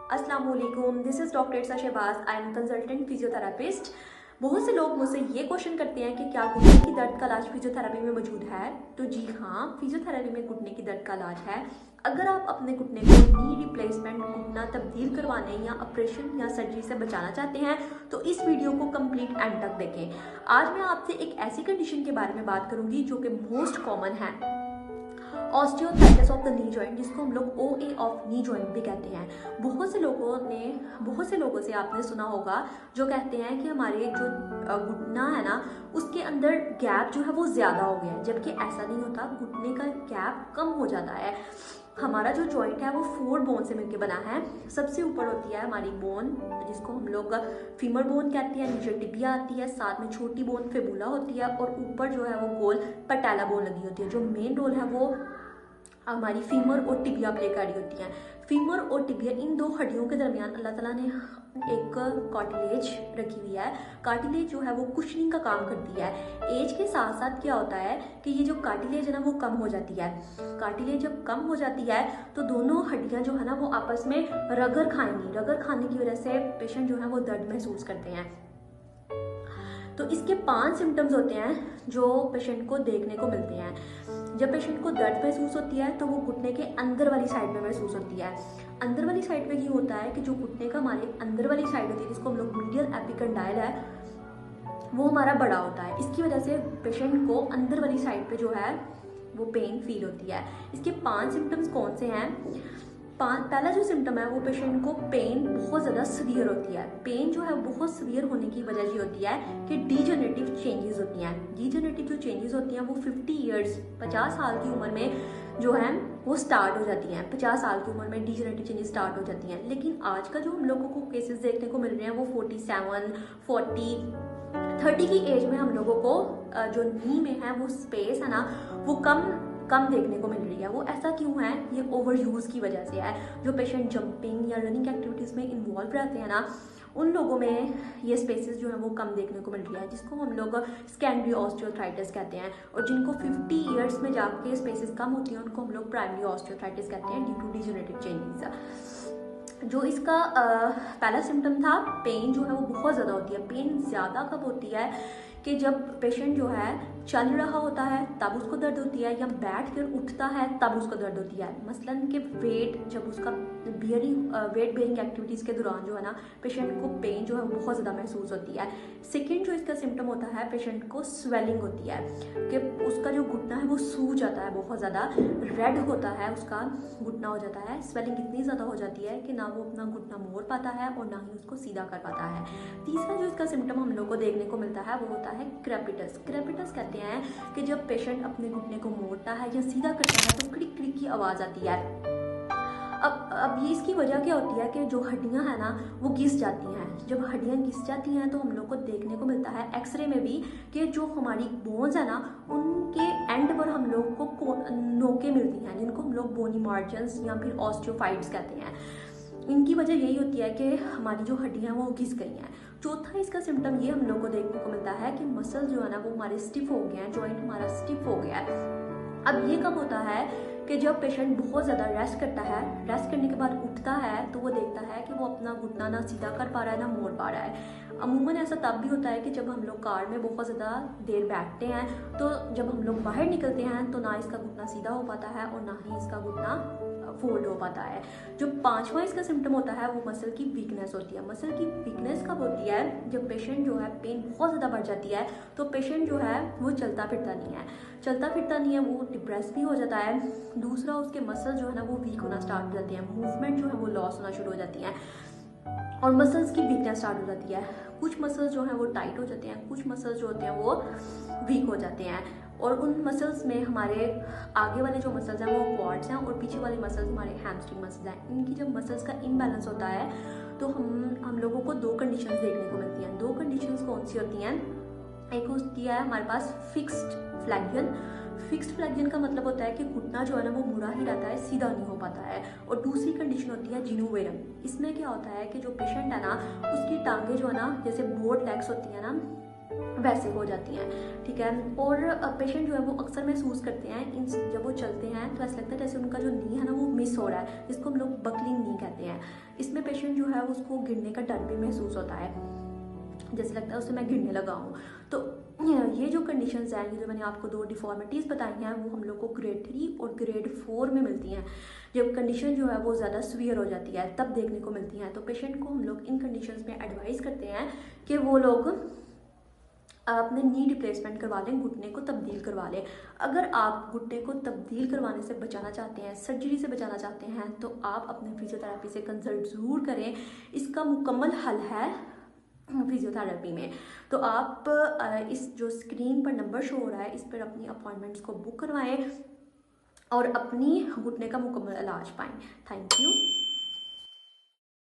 अस्सलाम वालेकुम, this is doctor Irsa Shahbaz. I am consultant physiotherapist. बहुत से लोग मुझसे ये क्वेश्चन करते हैं कि क्या घुटने की दर्द का इलाज फिजियोथेरेपी में मौजूद है। तो जी हाँ, फिजियोथेरेपी में घुटने की दर्द का इलाज है। अगर आप अपने घुटने को नी रिप्लेसमेंट, घुटना तब्दील करवाने या ऑपरेशन या सर्जरी से बचाना चाहते हैं तो इस वीडियो को कंप्लीट एंड तक देखें। आज मैं आपसे एक ऐसी कंडीशन के बारे में बात करूंगी जो कि मोस्ट कॉमन है, osteoarthritis of the knee joint, जिसको हम लोग ओए ऑफ नी जॉइंट भी कहते हैं। बहुत से लोगों से आपने सुना होगा जो कहते हैं कि हमारे जो घुटना है ना, उसके अंदर गैप जो है वो ज़्यादा हो गया है, जबकि ऐसा नहीं होता। घुटने का गैप कम हो जाता है। हमारा जो जॉइंट है वो 4 बोन से मिलकर बना है। सबसे ऊपर होती है हमारी बोन, जिसको हम लोग फीमर बोन कहते हैं। नीचे टिबिया आती है, साथ में छोटी बोन फिबुला होती है, और ऊपर जो है वो गोल पटेला बोन लगी होती है। जो मेन रोल है वो हमारी फीमर और टिबिया प्ले कर रही होती हैं। फीमर और टिबिया, इन दो हड्डियों के दरमियान अल्लाह ताला ने एक कार्टिलेज रखी हुई है। कार्टिलेज जो है वो कुशनिंग का काम करती है। एज के साथ साथ क्या होता है कि ये जो कार्टिलेज है ना वो कम हो जाती है। कार्टिलेज जब कम हो जाती है तो दोनों हड्डियां जो है ना वो आपस में रगड़ खाएंगी। रगड़ खाने की वजह से पेशेंट जो है वो दर्द महसूस करते हैं। तो इसके 5 सिम्टम्स होते हैं जो पेशेंट को देखने को मिलते हैं। जब पेशेंट को दर्द महसूस होती है तो वो घुटने के अंदर वाली साइड में महसूस होती है। अंदर वाली साइड में ये होता है कि जो घुटने का हमारे अंदर वाली साइड होती है, जिसको हम लोग मीडियल एपिकंडाइल है, वो हमारा बड़ा होता है। इसकी वजह से पेशेंट को अंदर वाली साइड पे जो है वो पेन फील होती है। इसके 5 सिम्टम्स कौन से हैं? पहला जो सिम्टम है वो पेशेंट को पेन बहुत ज़्यादा सीवियर होती है। पेन जो है बहुत सीवियर होने की वजह ये होती है कि डीजनरेटिव चेंजेस होती हैं। डीजनरेटिव जो चेंजेस होती हैं वो 50 ईयर्स, 50 साल की उम्र में जो है वो स्टार्ट हो जाती हैं। 50 साल की उम्र में डीजनरेटिव चेंजेस स्टार्ट हो जाती हैं। लेकिन आज का जो हम लोगों को केसेस देखने को मिल रहे हैं वो 47, 40, 30 की एज में हम लोगों को जो नी में है वो स्पेस है ना वो कम देखने को मिल रही है। वो ऐसा क्यों है? ये ओवर यूज़ की वजह से है। जो पेशेंट जंपिंग या रनिंग एक्टिविटीज़ में इन्वॉल्व रहते हैं ना, उन लोगों में ये स्पेसेस जो है वो कम देखने को मिल रही है, जिसको हम लोग सेकेंडरी ऑस्टियोआर्थराइटिस कहते हैं। और जिनको 50 ईयर्स में जाके स्पेसेस कम होती हैं उनको हम लोग प्राइमरी ऑस्टियोआर्थराइटिस कहते हैं, ड्यू टू डीजनरेटिव चेंजेस। जो इसका पहला सिम्टम था, पेन जो है वो बहुत ज़्यादा होती है। पेन ज़्यादा कब होती है कि जब पेशेंट जो है चल रहा होता है तब उसको दर्द होती है, या बैठ कर उठता है तब उसको दर्द होती है। मसलन कि वेट जब उसका वेट बेयरिंग एक्टिविटीज़ के दौरान जो है ना पेशेंट को पेन जो है वो बहुत ज़्यादा महसूस होती है। सेकेंड जो इसका सिम्टम होता है, पेशेंट को स्वेलिंग होती है कि उसका जो घुटना है वो सूज जाता है, बहुत ज़्यादा रेड होता है, उसका घुटना हो जाता है। स्वेलिंग इतनी ज़्यादा हो जाती है कि ना वो अपना घुटना मोड़ पाता है और ना ही उसको सीधा कर पाता है। तीसरा जो इसका सिम्टम हम लोग को देखने को मिलता है वो होता है क्रेपिटस। क्रेपिटस कहते हैं कि जब पेशेंट अपने घुटने को मोड़ता है या सीधा करता है तो क्रिक क्रिक की आवाज़ आती है। अब ये इसकी वजह क्या होती है कि जो हड्डियां हैं ना वो घिस जाती हैं। जब हड्डियां घिस जाती हैं तो हम लोग को देखने को मिलता है एक्सरे में भी कि जो हमारी बोन्स है ना उनके एंड पर हम लोग को नोकें मिलती हैं, जिनको हम लोग बोनी मार्जिन्स या फिर ऑस्टियोफाइट्स कहते हैं। इनकी वजह यही होती है कि हमारी जो हड्डियां वो घिस गई हैं। चौथा इसका सिम्टम ये हम लोग को देखने को मिलता है कि मसल जो है ना वो हमारे स्टिफ हो गए हैं, जॉइंट हमारा स्टिफ हो गया है। अब ये कब होता है कि जब पेशेंट बहुत ज़्यादा रेस्ट करता है, रेस्ट करने के बाद उठता है तो वो देखता है कि वो अपना घुटना ना सीधा कर पा रहा है ना मोड़ पा रहा है। अमूमन ऐसा तब भी होता है कि जब हम लोग कार में बहुत ज़्यादा देर बैठते हैं, तो जब हम लोग बाहर निकलते हैं तो ना इसका घुटना सीधा हो पाता है और ना ही इसका घुटना फोल्ड हो पाता है। जो 5वां इसका सिम्टम होता है वो मसल की वीकनेस होती है। मसल की वीकनेस कब होती है? जब पेशेंट जो है पेन बहुत ज़्यादा बढ़ जाती है तो पेशेंट जो है वो चलता फिरता नहीं है, वो डिप्रेस भी हो जाता है। दूसरा, उसके मसल जो है ना वो वीक होना स्टार्ट हो जाती है, मूवमेंट जो है वो लॉस होना शुरू हो जाती है और मसल्स की वीकनेस स्टार्ट हो जाती है। कुछ मसल्स जो हैं वो टाइट हो जाते हैं, कुछ मसल्स जो होते हैं वो वीक हो जाते हैं। और उन मसल्स में हमारे आगे वाले जो मसल्स हैं वो क्वाड्स हैं और पीछे वाले मसल्स हमारे हैमस्ट्रिंग मसल्स हैं। इनकी जब मसल्स का इम्बैलेंस होता है तो हम लोगों को 2 कंडीशंस देखने को मिलती हैं। 2 कंडीशंस कौन सी होती हैं? एक होती है हमारे पास फिक्स्ड फ्लैक्शन। फिक्स्ड फ्लैक्शन का मतलब होता है कि घुटना जो है ना वो मुड़ा ही रहता है, सीधा नहीं हो पाता है। और दूसरी कंडीशन होती है जिनोवेरम। इसमें क्या होता है कि जो पेशेंट है ना उसकी टांगे जो है ना जैसे बोट लेग्स होती है ना वैसे हो जाती हैं, ठीक है। और पेशेंट जो है वो अक्सर महसूस करते हैं जब वो चलते हैं तो ऐसा लगता है जैसे उनका जो नी है ना वो मिस हो रहा है, जिसको हम लोग बकलिंग नी कहते हैं। इसमें पेशेंट पेशेंट जो है उसको गिरने का डर भी महसूस होता है, जैसे लगता है उससे मैं गिरने लगा हूँ। तो ये जो कंडीशंस हैं, ये जो मैंने आपको 2 डिफॉर्मिटीज़ बताई हैं, वो हम लोग को ग्रेड 3 और ग्रेड 4 में मिलती हैं। जब कंडीशन जो है वो ज़्यादा सीवियर हो जाती है तब देखने को मिलती हैं। तो पेशेंट को हम लोग इन कंडीशंस में एडवाइस करते हैं कि वो लोग अपने नी रिप्लेसमेंट करवा लें, घुटने को तब्दील करवा लें। अगर आप घुटने को तब्दील करवाने से बचाना चाहते हैं, सर्जरी से बचाना चाहते हैं, तो आप अपने फिजियोथेरेपी से कंसल्ट ज़रूर करें। इसका मुकम्मल हल है फिजियोथेरेपी में। तो आप इस जो स्क्रीन पर नंबर शो हो रहा है, इस पर अपनी अपॉइंटमेंट्स को बुक करवाएं और अपनी घुटने का मुकम्मल इलाज पाएँ। Thank you.